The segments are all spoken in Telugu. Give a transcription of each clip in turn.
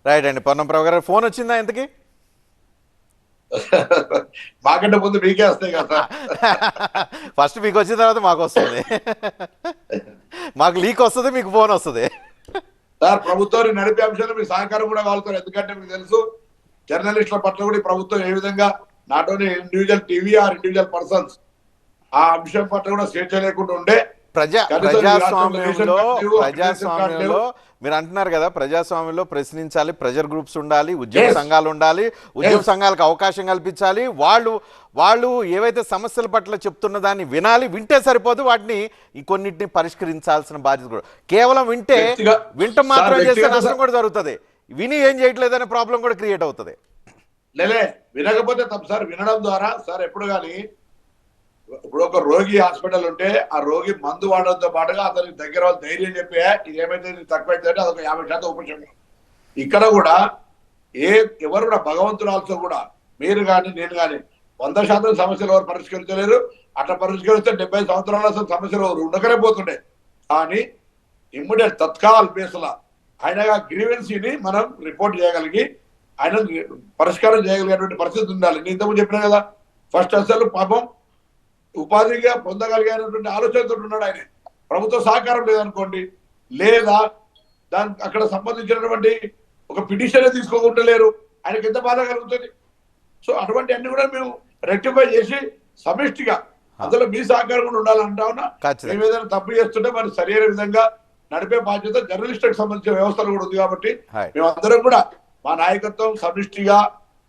రైట్ అండి. పొన్నం ప్రభు గారు ఫోన్ వచ్చిందా ఇంతకి? మాకంటే ముందు మీకే వస్తాయి కదా ఫస్ట్ మీకు వచ్చిన తర్వాత మాకు వస్తుంది. మాకు లీక్ వస్తుంది, మీకు ఫోన్ వస్తుంది. సార్. ప్రభుత్వాన్ని నడిపే అంశాలు మీ సహకారం కూడా కావాలతారు. ఎందుకంటే మీకు తెలుసు జర్నలిస్టుల పట్ల కూడా ఈ ప్రభుత్వం ఏ విధంగా not only individual TV or individual persons ఆ అంశం పట్ల కూడా స్వేచ్ఛ లేకుండా ఉండే ప్రజాస్వామ్యంలో మీరు అంటున్నారు కదా, ప్రజాస్వామ్యంలో ప్రశ్నించాలి, ప్రెజర్ గ్రూప్స్ ఉండాలి, ఉద్యమ సంఘాలు ఉండాలి, ఉద్యమ సంఘాలకు అవకాశం కల్పించాలి. వాళ్ళు ఏవైతే సమస్యల పట్ల చెప్తున్న దాన్ని వినాలి. వింటే సరిపోదు, వాటిని కొన్నిటిని పరిష్కరించాల్సిన బాధ్యత కూడా. కేవలం వింట మాత్రం చేస్తే నష్టం కూడా జరుగుతుంది. విని ఏం చేయట్లేదనే ప్రాబ్లం కూడా క్రియేట్ అవుతుంది. లేలే వినకపోతే తప్పు సార్. వినడం ద్వారా సార్ ఎప్పుడు కానీ ఇప్పుడు ఒక రోగి హాస్పిటల్ ఉంటే ఆ రోగి మందు వాడడంతో పాటుగా అతనికి దగ్గర వాళ్ళు ధైర్యం చెప్పే ఇది ఏమైతే తక్కువైతే అదొక 50% ఉపశమనం. ఇక్కడ కూడా ఎవరు కూడా భగవంతురాలతో కూడా మీరు కానీ నేను కానీ 100% సమస్యలు ఎవరు పరిష్కరించలేరు. అట్లా పరిష్కరిస్తే 70 సంవత్సరాల సమస్యలు ఎవరు ఉండకనే పోతుండే. కానీ ఇమ్మీడియట్ తత్కాల్ బేస్లా ఆయన గ్రీవెన్సీని మనం రిపోర్ట్ చేయగలిగి ఆయన పరిష్కారం చేయగలిగేటువంటి పరిస్థితి ఉండాలి. నేను ఇంతకుముందు చెప్పినా కదా, ఫస్ట్ అసలు పాపం ఉపాధిగా పొందగలిగినటువంటి ఆలోచనతో ఉన్నాడు ఆయన. ప్రభుత్వ సహకారం లేదనుకోండి, లేదా దానికి అక్కడ సంబంధించినటువంటి ఒక పిటిషన్ తీసుకోకుంటలేరు, ఆయనకి ఎంత బాధ కలుగుతుంది. సో అటువంటి అన్ని కూడా మేము రెక్టిఫై చేసి సమిష్టిగా అందులో మీ సహకారం కూడా ఉండాలంటా ఉన్నా. మేము ఏదైనా తప్పు చేస్తుంటే మరి సరైన విధంగా నడిపే బాధ్యత జర్నలిస్టులకు సంబంధించిన వ్యవస్థలు కూడా ఉంది. కాబట్టి మేము అందరం కూడా మా నాయకత్వం సమిష్టిగా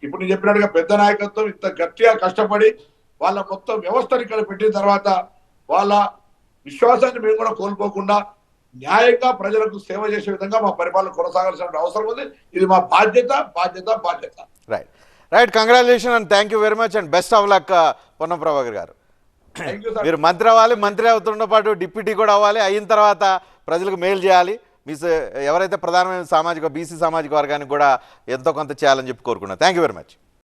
ఇప్పుడు నేను చెప్పినట్టుగా పెద్ద నాయకత్వం ఇంత గట్టిగా కష్టపడి వాళ్ళ మొత్తం వ్యవస్థను ఇక్కడ పెట్టిన తర్వాత వాళ్ళ విశ్వాసాన్ని మేము కూడా కోల్పోకుండా న్యాయంగా ప్రజలకు సేవ చేసే విధంగా మా పరిపాలన కొనసాగాల్సిన అవసరం ఉంది. ఇది మా బాధ్యత బాధ్యత బాధ్యత. Right right congratulation and thank you very much and best of luck Ponnam Prabhakar గారు. మీరు మంత్రి అవ్వాలి, మంత్రి అవుతున్న పాటు డిప్యూటీ కూడా అవ్వాలి. అయిన తర్వాత ప్రజలకు మేలు చేయాలి. మీ ఎవరైతే ప్రధానమైన సామాజిక బీసీ సామాజిక వర్గానికి కూడా ఎంతో కొంత చేయాలని చెప్పి కోరుకున్నాను. Thank you very much.